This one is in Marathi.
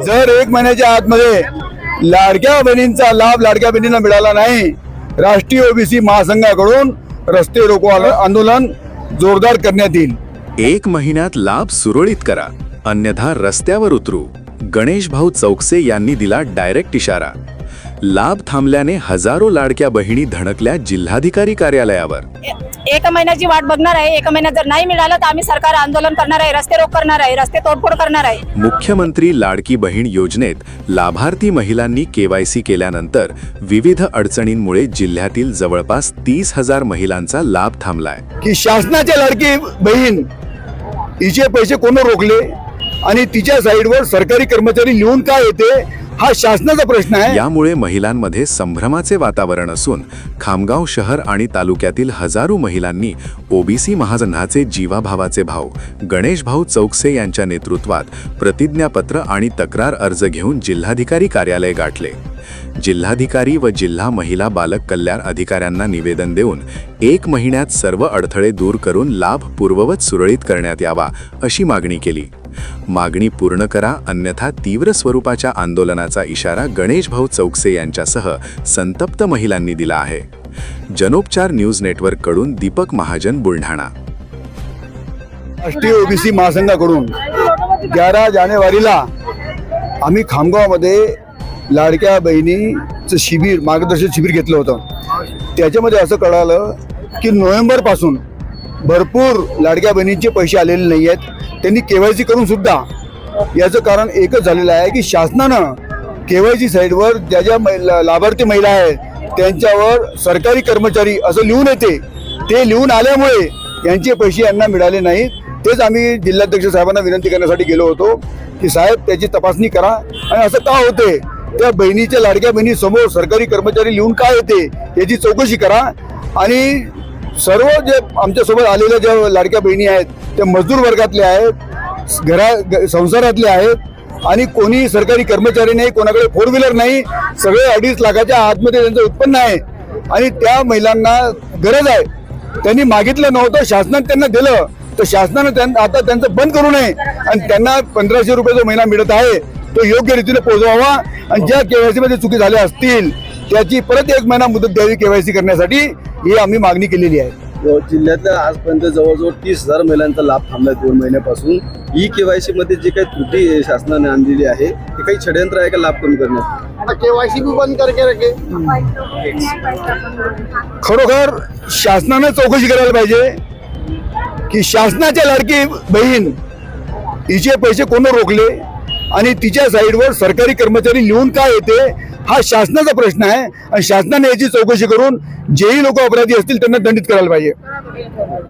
जर 1 महिन्याच्या आतमध्ये लाडक्या बहिणींचा लाभ लाडक्या बहिणींना मिळाला नाही, राष्ट्रीय ओबीसी महासंघाकडून रस्ते रोको आंदोलन जोरदार करण्यात येईल। 1 महिन्यात लाभ सुरळीत करा, अन्यथा रस्त्यावर उतरू। गणेश भाऊ चौकसे यांनी दिला डायरेक्ट इशारा। लाभ थांबल्याने हजारो लाडक्या बहिणी धडकल्या जिल्हाधिकारी कार्यालयावर। 1 महिन्याची वाट बघणार आहे। 1 महिन्यात जर नाही मिळालं तर आम्ही सरकार आंदोलन करणार आहे, रस्ते रोक करणार आहे, रस्ते तोडफोड करणार आहे। मुख्यमंत्री लाडकी बहीण योजनेत लाभार्थी महिलांनी केवायसी केल्यानंतर विविध अडचणींमुळे जिल्ह्यातील जवळपास 30,000 महिलांचा लाभ थांबलाय। की शासनाच्या लाडकी बहीण हिचे पैसे कोण रोखले आणि तिच्या साईडवर सरकारी कर्मचारी लिहून काय येते हा शासनाचा प्रश्न आहे। यामुळे महिलांमध्ये संभ्रमाचे वातावरण असून खामगाव शहर आणि तालुक्यातील हजारो महिलांनी ओबीसी महासंघाचे जीवाभावाचे भाऊ गणेश भाऊ चौकसे यांच्या नेतृत्वात प्रतिज्ञापत्र आणि तक्रार अर्ज घेऊन जिल्हाधिकारी कार्यालय गाठले। जिल्हाधिकारी व जिल्हा महिला बालक कल्याण अधिकाऱ्यांना निवेदन देऊन 1 महिन्यात सर्व अडथळे दूर करून लाभ पूर्ववत सुरळीत करण्यात यावा अशी मागणी केली। मागणी पूर्ण करा, अन्यथा तीव्र स्वरूपाच्या आंदोलनाचा इशारा गणेश भाऊ चौकसे यांच्यासह संतप्त महिलांनी दिला आहे। जनोपचार न्यूज नेटवर्क कडून दीपक महाजन, बुलढाणा। राष्ट्रीय ओबीसी महासंघाकडून 11 जानेवारीला आम्ही खामगावमध्ये लाडक्या बहिणीचं शिबिर, मार्गदर्शन शिबिर घेतलं होतं। त्याच्यामध्ये असं कळालं की नोव्हेंबर पासून भरपूर लाडक्या बहिणींचे पैसे आलेले नाही आहेत। त्यांनी केवायसी करून सुद्धा याचं कारण एकच झालेलं आहे की शासनानं केवायसी साईडवर ज्या ज्या लाभार्थी महिला आहेत त्यांच्यावर सरकारी कर्मचारी असं लिहून येते, ते लिहून आल्यामुळे यांचे पैसे यांना मिळाले नाहीत। तेच आम्ही जिल्हाध्यक्ष साहेबांना विनंती करण्यासाठी गेलो होतो की साहेब त्याची तपासणी करा आणि असं का होते, त्या बहिणीच्या लाडक्या बहिणीसमोर सरकारी कर्मचारी लिहून काय येते याची चौकशी करा। आणि सर्व जे आमच्यासोबत आलेल्या ज्या लाडक्या बहिणी आहेत त्या मजदूर वर्गातले आहेत, संसारातले आहेत आणि कोणी सरकारी कर्मचारी नाही, कोणाकडे 4 व्हीलर नाही, सगळे 2.5 लाखाच्या आतमध्ये त्यांचं उत्पन्न आहे आणि त्या महिलांना गरज आहे। त्यांनी मागितलं नव्हतं, शासनाने त्यांना दिलं, तर शासनानं आता त्यांचं बंद करू नये आणि त्यांना 1500 रुपये जो महिना मिळत आहे तो योग्य रीतीने पोहोचवावा आणि ज्या केवायसी मध्ये चुकी झाल्या असतील त्याची परत 1 महिना मुदत द्यावी केवायसी करण्यासाठी, ही आम्ही मागणी केलेली आहे। जिल्ह्यातल्या आजपर्यंत जवळजवळ 30,000 महिलांचा लाभ थांबला 2 महिन्यापासून। ई केवायसी मध्ये जी काही त्रुटी शासनाने आणलेली आहे ते काही षडयंत्र आहे का लाभ कमी करण्यात? केवायसी भी बंद करके रखे। खरोखर शासनाने चौकशी करायला पाहिजे की शासनाच्या लाडकी बहीण हिचे पैसे कोण रोखले आणि तिच्या साईडवर सरकारी कर्मचारी लिहून काय येते हा शासनाचा प्रश्न आहे आणि शासनाने याची चौकशी करून जेही लोक अपराधी असतील त्यांना दंडित करायला पाहिजे।